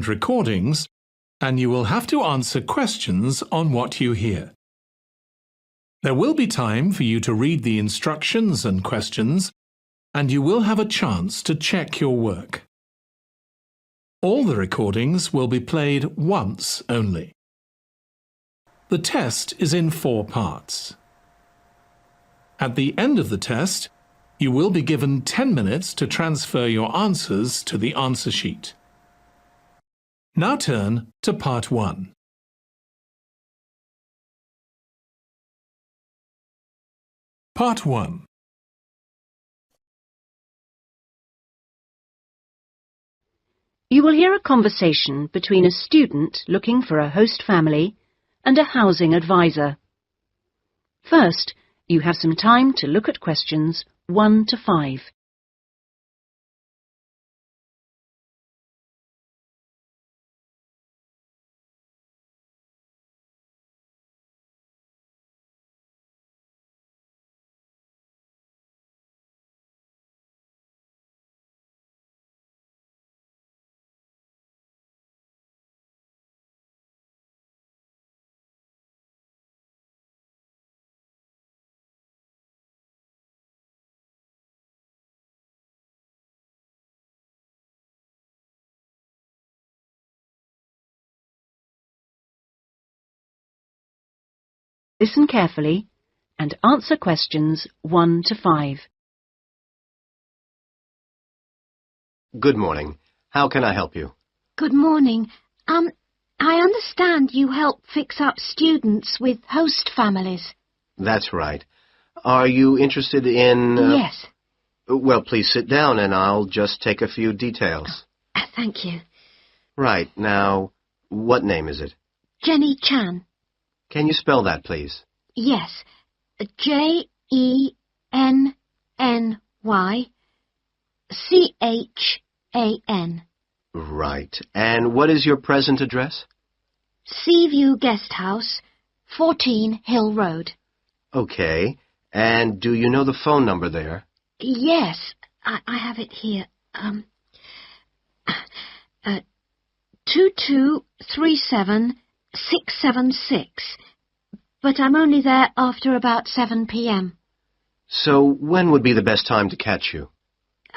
recordings, and you will have to answer questions on what you hear. There will be time for you to read the instructions and questions, and you will have a chance to check your work. All the recordings will be played once only. The test is in 4 parts. At the end of the test, you will be given 10 minutes to transfer your answers to the answer sheet. Now turn to Part 1. Part 1. You will hear a conversation between a student looking for a host family and a housing advisor. First, you have some time to look at questions 1 to 5. Listen carefully and answer questions 1 to 5. Good morning. How can I help you? Good morning. I understand you help fix up students with host families. That's right. Are you interested in... Yes. Well, please sit down and I'll just take a few details. Thank you. Right. Now, what name is it? Jenny Chan. Can you spell that, please? Yes. Jenny-Chan. Right. And what is your present address? Seaview Guest House, 14 Hill Road. Okay. And do you know the phone number there? Yes, I have it here. 2237-676. But I'm only there after about 7 p.m. So when would be the best time to catch you?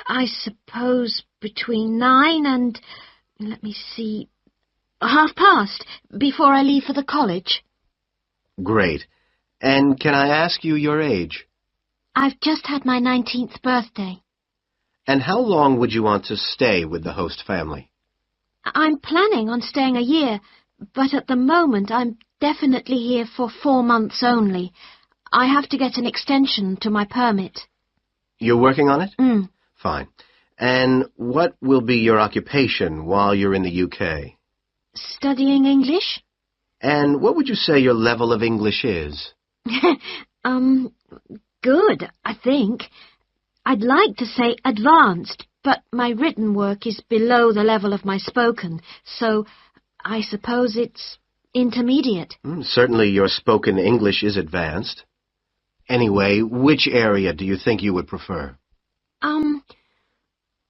I suppose between 9 and, let me see, past, before I leave for the college. Great. And can I ask you your age? I've just had my 19th birthday. And how long would you want to stay with the host family? I'm planning on staying a year, but at the moment I'm definitely here for 4 months only. I have to get an extension to my permit. You're working on it? Mm. Fine. And what will be your occupation while you're in the UK? Studying English? And what would you say your level of English is? Good, I think. I'd like to say advanced, but my written work is below the level of my spoken, so I suppose it's intermediate. Certainly your spoken English is advanced. Anyway, which area do you think you would prefer?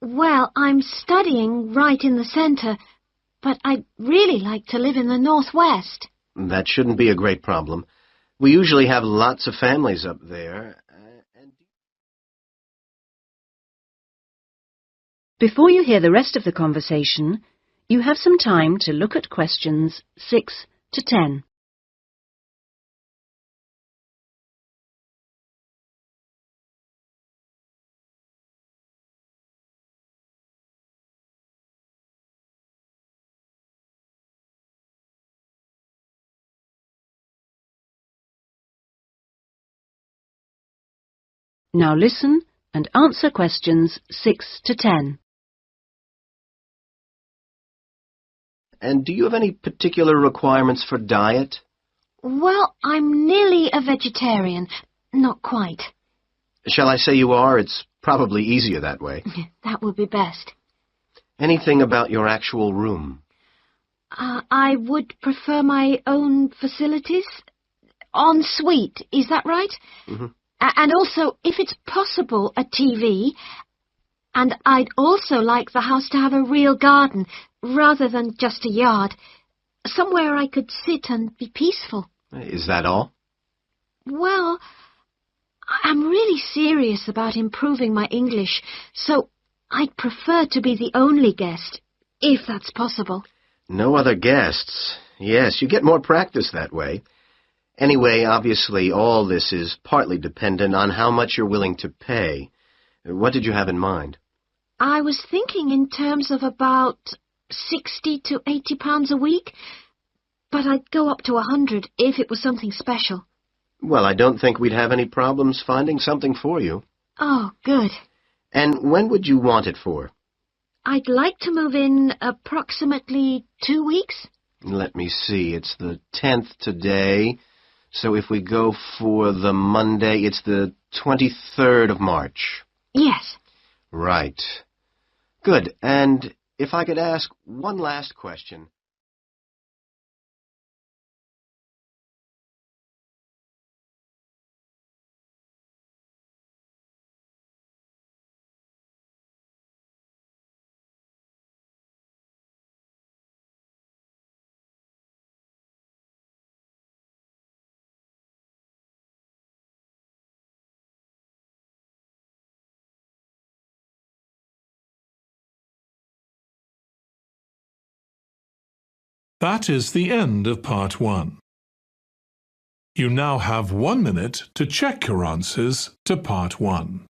Well, I'm studying right in the centre, but I'd really like to live in the northwest. That shouldn't be a great problem. We usually have lots of families up there. Before you hear the rest of the conversation, you have some time to look at questions 6 to 10. Now listen and answer questions 6 to 10. And do you have any particular requirements for diet? Well, I'm nearly a vegetarian. Not quite. Shall I say you are? It's probably easier that way. That would be best. Anything about your actual room? I would prefer my own facilities. En suite, is that right? Mm-hmm. And also, if it's possible, a TV. And I'd also like the house to have a real garden, rather than just a yard. Somewhere I could sit and be peaceful. Is that all? Well, I'm really serious about improving my English, so I'd prefer to be the only guest, if that's possible. No other guests. Yes, you get more practice that way. Anyway, obviously, all this is partly dependent on how much you're willing to pay. What did you have in mind? I was thinking in terms of about 60 to 80 pounds a week, but I'd go up to 100 if it was something special. Well, I don't think we'd have any problems finding something for you. Oh, good. And when would you want it for? I'd like to move in approximately 2 weeks. Let me see, it's the 10th today, so if we go for the Monday, it's the 23rd of March. Yes. Right. Good, and if I could ask one last question. That is the end of part 1. You now have 1 minute to check your answers to part 1.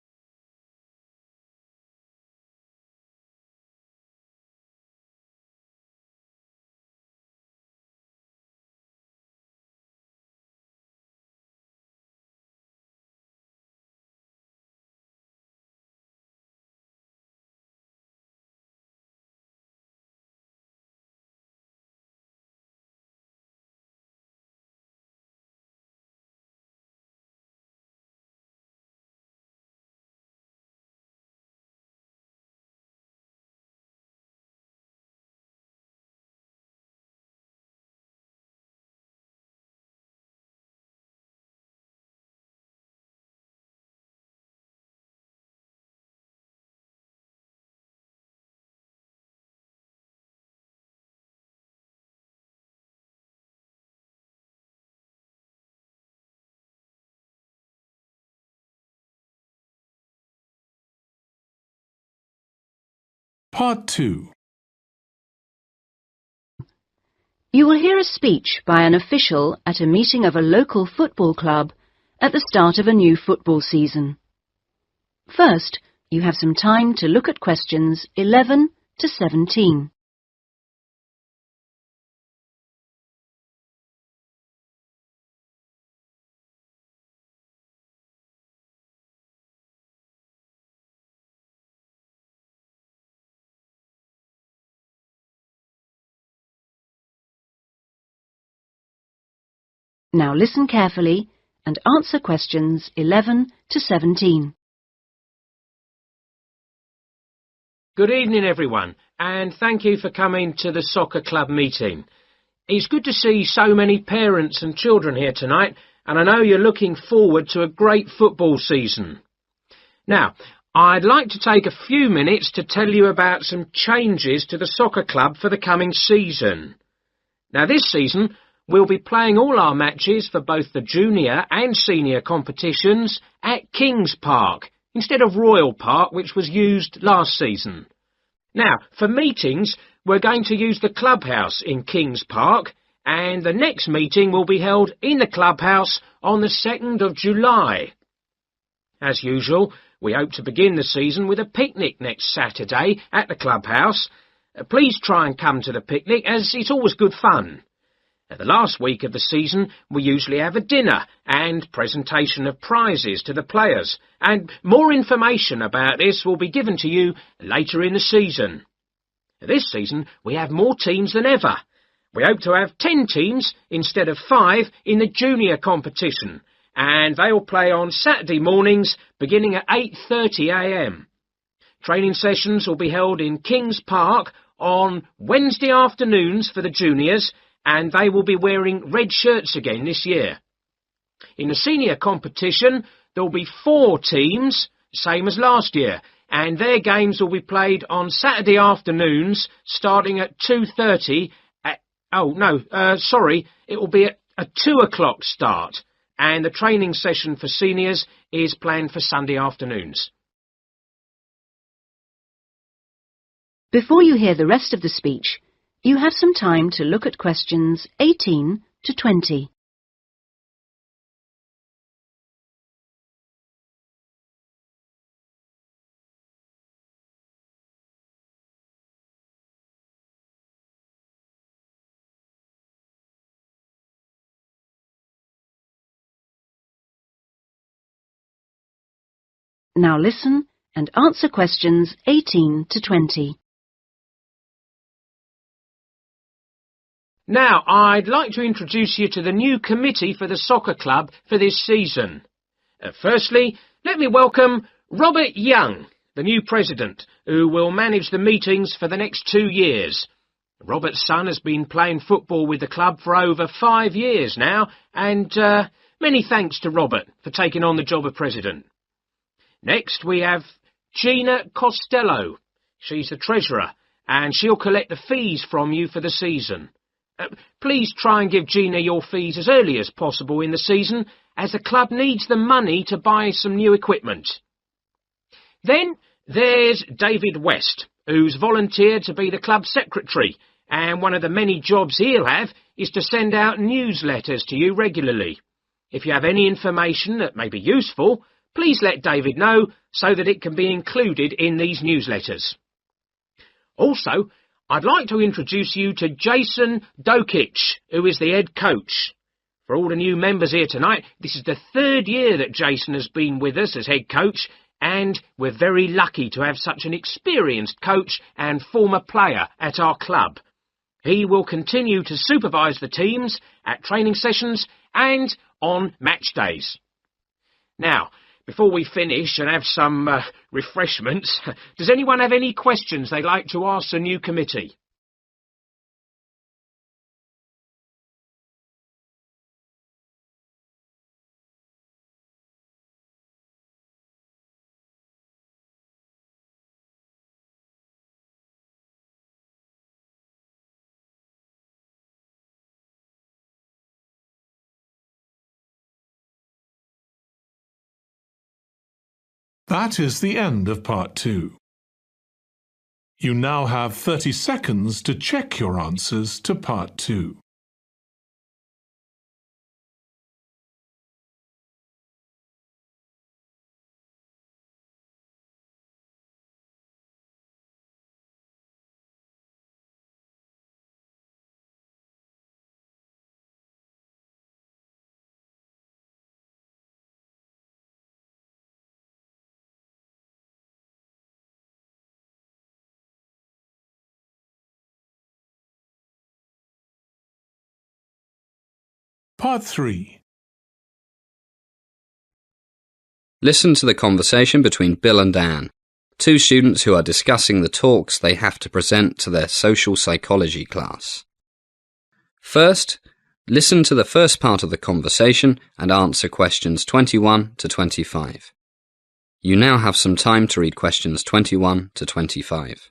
Part 2. You will hear a speech by an official at a meeting of a local football club at the start of a new football season. First, you have some time to look at questions 11 to 17. Now listen carefully and answer questions 11 to 17. Good evening, everyone, and thank you for coming to the soccer club meeting. It's good to see so many parents and children here tonight, and I know you're looking forward to a great football season. Now, I'd like to take a few minutes to tell you about some changes to the soccer club for the coming season. Now, this season, we'll be playing all our matches for both the junior and senior competitions at Kings Park, instead of Royal Park, which was used last season. Now, for meetings, we're going to use the clubhouse in Kings Park, and the next meeting will be held in the clubhouse on the 2nd of July. As usual, we hope to begin the season with a picnic next Saturday at the clubhouse. Please try and come to the picnic, as it's always good fun. The last week of the season, we usually have a dinner and presentation of prizes to the players, and more information about this will be given to you later in the season. This season, we have more teams than ever. We hope to have 10 teams instead of 5 in the junior competition, and they will play on Saturday mornings beginning at 8:30 a.m. Training sessions will be held in Kings Park on Wednesday afternoons for the juniors, and they will be wearing red shirts again this year. In the senior competition, there will be 4 teams, same as last year, and their games will be played on Saturday afternoons starting at 2:30 it will be at a 2 o'clock start, and the training session for seniors is planned for Sunday afternoons. Before you hear the rest of the speech, you have some time to look at questions 18 to 20. Now listen and answer questions 18 to 20. Now, I'd like to introduce you to the new committee for the soccer club for this season. Firstly, let me welcome Robert Young, the new president, who will manage the meetings for the next 2 years. Robert's son has been playing football with the club for over 5 years now, and many thanks to Robert for taking on the job of president. Next, we have Gina Costello. She's the treasurer, and she'll collect the fees from you for the season. Please try and give Gina your fees as early as possible in the season, as the club needs the money to buy some new equipment. Then there's David West, who's volunteered to be the club secretary, and one of the many jobs he'll have is to send out newsletters to you regularly. If you have any information that may be useful, please let David know so that it can be included in these newsletters. Also, I'd like to introduce you to Jason Dokic, who is the head coach. For all the new members here tonight, this is the 3rd year that Jason has been with us as head coach, and we're very lucky to have such an experienced coach and former player at our club. He will continue to supervise the teams at training sessions and on match days. Now, before we finish and have some refreshments, does anyone have any questions they'd like to ask the new committee? That is the end of part 2. You now have 30 seconds to check your answers to part 2. Part 3. Listen to the conversation between Bill and Anne, 2 students who are discussing the talks they have to present to their social psychology class. First, listen to the first part of the conversation and answer questions 21 to 25. You now have some time to read questions 21 to 25.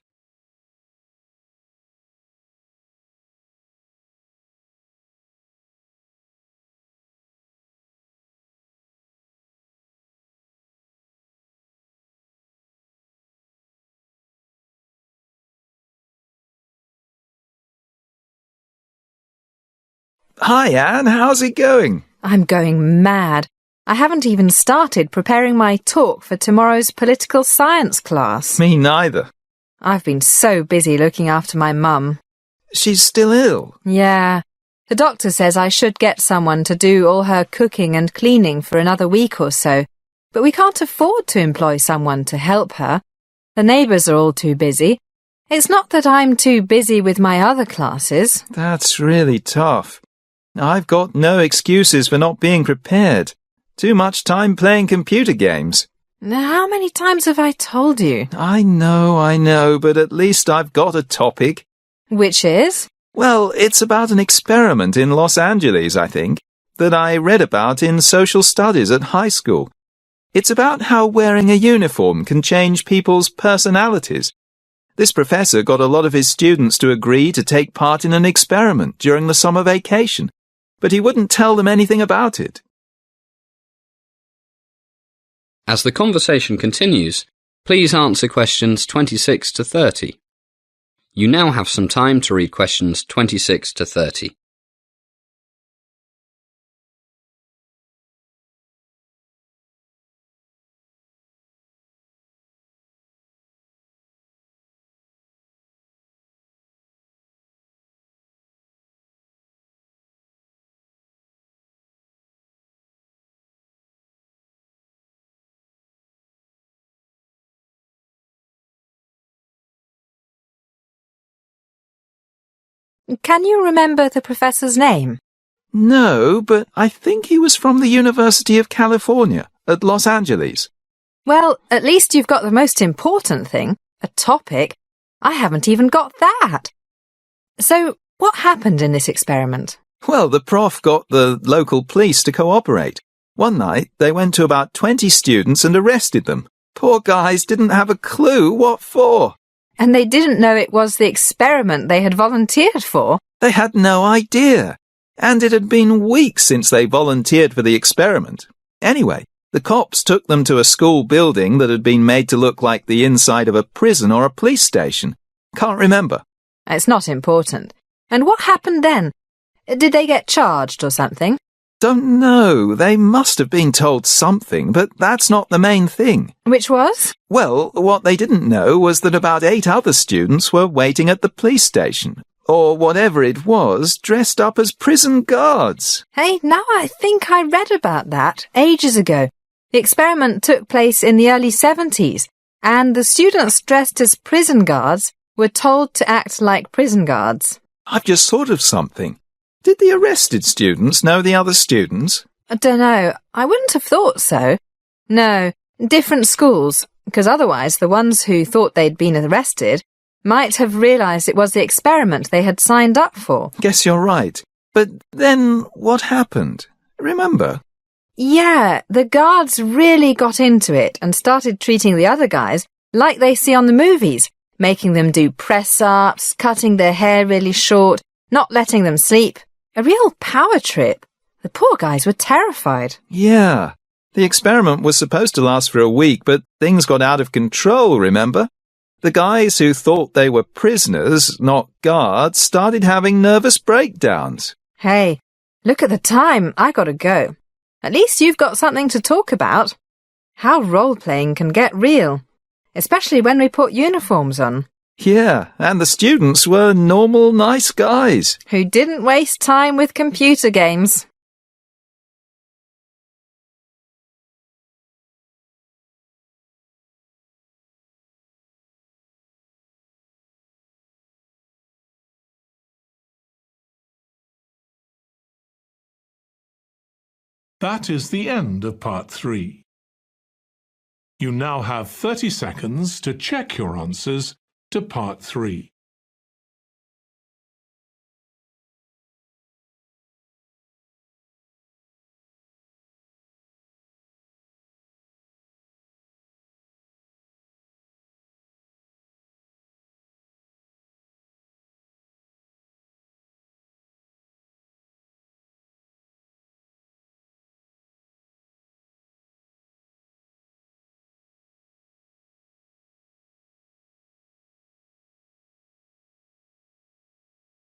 Hi, Anne. How's it going? I'm going mad. I haven't even started preparing my talk for tomorrow's political science class. Me neither. I've been so busy looking after my mum. She's still ill. Yeah. The doctor says I should get someone to do all her cooking and cleaning for another week or so, but we can't afford to employ someone to help her. The neighbours are all too busy. It's not that I'm too busy with my other classes. That's really tough. I've got no excuses for not being prepared. Too much time playing computer games. How many times have I told you? I know, but at least I've got a topic. Which is? Well, it's about an experiment in Los Angeles, I think, that I read about in social studies at high school. It's about how wearing a uniform can change people's personalities. This professor got a lot of his students to agree to take part in an experiment during the summer vacation, but he wouldn't tell them anything about it. As the conversation continues, please answer questions 26 to 30. You now have some time to read questions 26 to 30. Can you remember the professor's name? No, but I think he was from the University of California at Los Angeles. Well, at least you've got the most important thing, a topic. I haven't even got that. So, what happened in this experiment? Well, the prof got the local police to cooperate. One night, they went to about 20 students and arrested them. Poor guys didn't have a clue what for. And they didn't know it was the experiment they had volunteered for. They had no idea. And it had been weeks since they volunteered for the experiment. Anyway, the cops took them to a school building that had been made to look like the inside of a prison or a police station. Can't remember. It's not important. And what happened then? Did they get charged or something? Don't know. They must have been told something, but that's not the main thing. Which was? Well, what they didn't know was that about 8 other students were waiting at the police station, or whatever it was, dressed up as prison guards. Hey, now I think I read about that ages ago. The experiment took place in the early 70s, and the students dressed as prison guards were told to act like prison guards. I've just thought of something. Did the arrested students know the other students? I don't know. I wouldn't have thought so. No, different schools, because otherwise the ones who thought they'd been arrested might have realised it was the experiment they had signed up for. Guess you're right. But then what happened? Remember? Yeah, the guards really got into it and started treating the other guys like they see on the movies, making them do press-ups, cutting their hair really short, not letting them sleep. A real power trip. The poor guys were terrified. Yeah. The experiment was supposed to last for a week, but things got out of control, remember? The guys who thought they were prisoners, not guards, started having nervous breakdowns. Hey, look at the time. I gotta go. At least you've got something to talk about. How role-playing can get real, especially when we put uniforms on. Yeah, and the students were normal, nice guys. Who didn't waste time with computer games. That is the end of part 3. You now have 30 seconds to check your answers to part 3.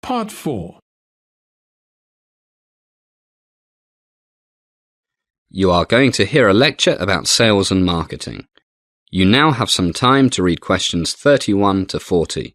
Part 4. You are going to hear a lecture about sales and marketing. You now have some time to read questions 31 to 40.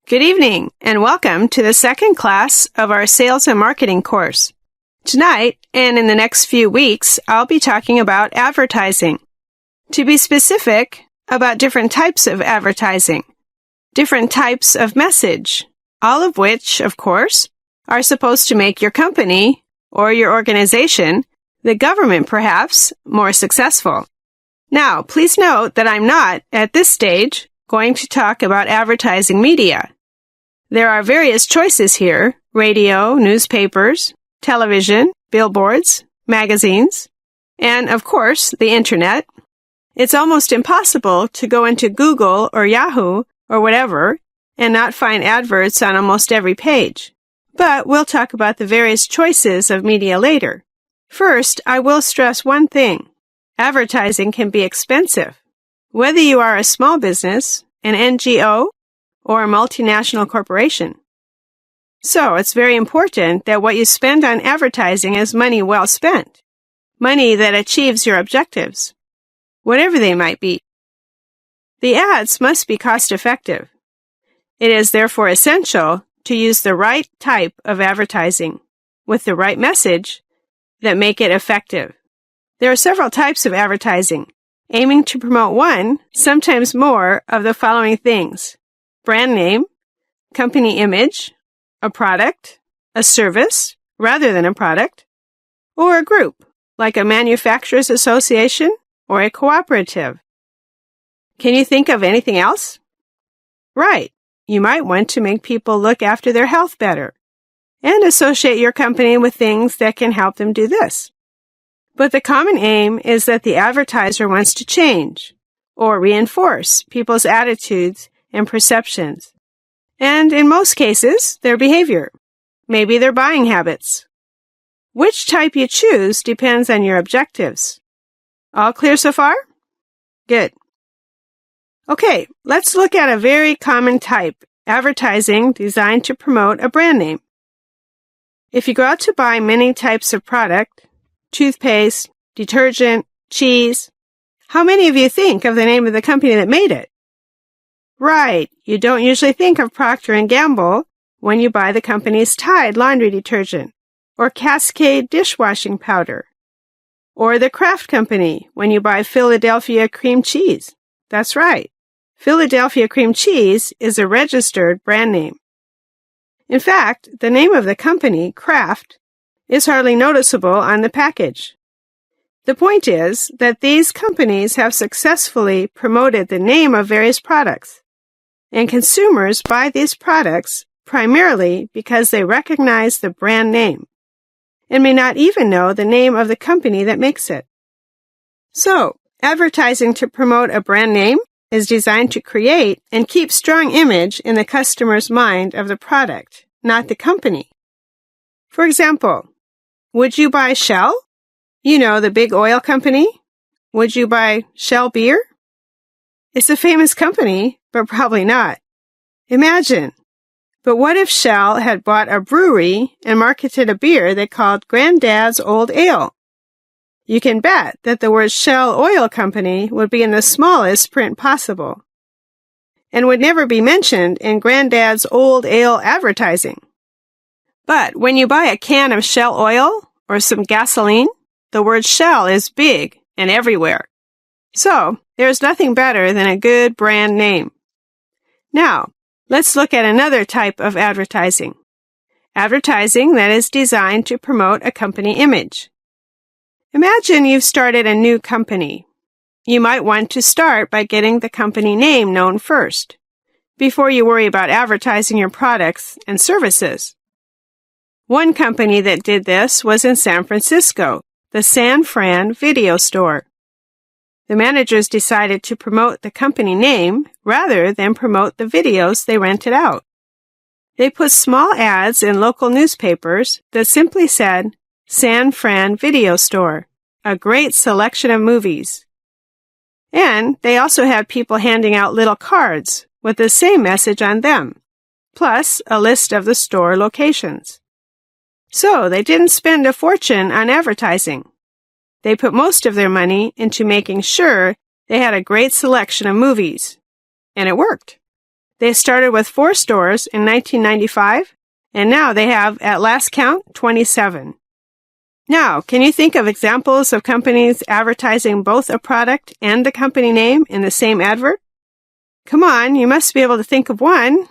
Good evening, and welcome to the second class of our Sales and Marketing course. Tonight, and in the next few weeks, I'll be talking about advertising. To be specific, about different types of advertising, different types of message, all of which, of course, are supposed to make your company, or your organization, the government perhaps, more successful. Now, please note that I'm not, at this stage, going to talk about advertising media. There are various choices here: radio, newspapers, television, billboards, magazines, and, of course, the Internet. It's almost impossible to go into Google or Yahoo or whatever and not find adverts on almost every page. But we'll talk about the various choices of media later. First, I will stress one thing. Advertising can be expensive. Whether you are a small business, an NGO, or a multinational corporation. So it's very important that what you spend on advertising is money well spent, money that achieves your objectives, whatever they might be. The ads must be cost-effective. It is therefore essential to use the right type of advertising with the right message that make it effective. There are several types of advertising, aiming to promote one, sometimes more, of the following things: brand name, company image, a product, a service rather than a product, or a group, like a manufacturers association or a cooperative. Can you think of anything else? Right, you might want to make people look after their health better and associate your company with things that can help them do this. But the common aim is that the advertiser wants to change or reinforce people's attitudes and perceptions, and in most cases, their behavior, maybe their buying habits. Which type you choose depends on your objectives. All clear so far? Good. Okay, let's look at a very common type, advertising designed to promote a brand name. If you go out to buy many types of product, toothpaste, detergent, cheese, how many of you think of the name of the company that made it? Right, you don't usually think of Procter & Gamble when you buy the company's Tide laundry detergent, or Cascade dishwashing powder, or the Kraft Company when you buy Philadelphia cream cheese. That's right, Philadelphia cream cheese is a registered brand name. In fact, the name of the company, Kraft, is hardly noticeable on the package. The point is that these companies have successfully promoted the name of various products, and consumers buy these products primarily because they recognize the brand name and may not even know the name of the company that makes it. So, advertising to promote a brand name is designed to create and keep strong image in the customer's mind of the product, not the company. For example, would you buy Shell? You know, the big oil company. Would you buy Shell beer? It's a famous company, but probably not. Imagine. But what if Shell had bought a brewery and marketed a beer they called Granddad's Old Ale? You can bet that the word Shell Oil Company would be in the smallest print possible and would never be mentioned in Granddad's Old Ale advertising. But when you buy a can of Shell oil or some gasoline, the word Shell is big and everywhere. So, there's nothing better than a good brand name. Now, let's look at another type of advertising. Advertising that is designed to promote a company image. Imagine you've started a new company. You might want to start by getting the company name known first, before you worry about advertising your products and services. One company that did this was in San Francisco, the San Fran Video Store. The managers decided to promote the company name rather than promote the videos they rented out. They put small ads in local newspapers that simply said, San Fran Video Store, a great selection of movies. And they also had people handing out little cards with the same message on them, plus a list of the store locations. So they didn't spend a fortune on advertising. They put most of their money into making sure they had a great selection of movies. And it worked. They started with 4 stores in 1995, and now they have, at last count, 27. Now, can you think of examples of companies advertising both a product and the company name in the same advert? Come on, you must be able to think of one.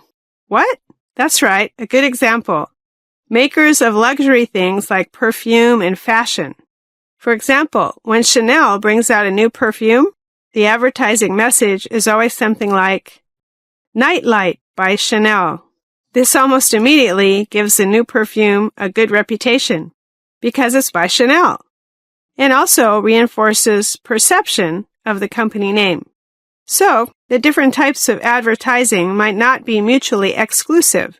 What? That's right, a good example. Makers of luxury things like perfume and fashion. For example, when Chanel brings out a new perfume, the advertising message is always something like, Nightlight by Chanel. This almost immediately gives the new perfume a good reputation because it's by Chanel, and also reinforces perception of the company name. So, the different types of advertising might not be mutually exclusive.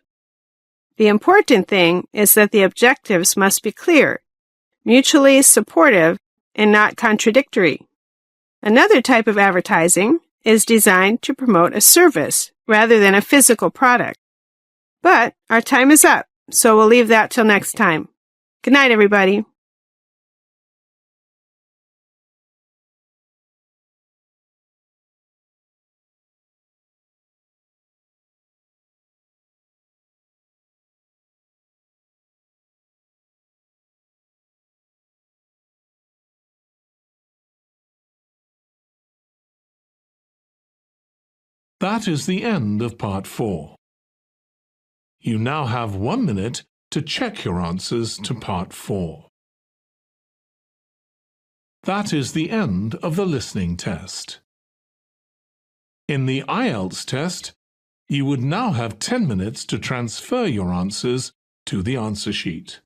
The important thing is that the objectives must be clear, mutually supportive, and not contradictory. Another type of advertising is designed to promote a service rather than a physical product. But our time is up, so we'll leave that till next time. Good night, everybody. That is the end of Part 4. You now have 1 minute to check your answers to Part 4. That is the end of the listening test. In the IELTS test, you would now have 10 minutes to transfer your answers to the answer sheet.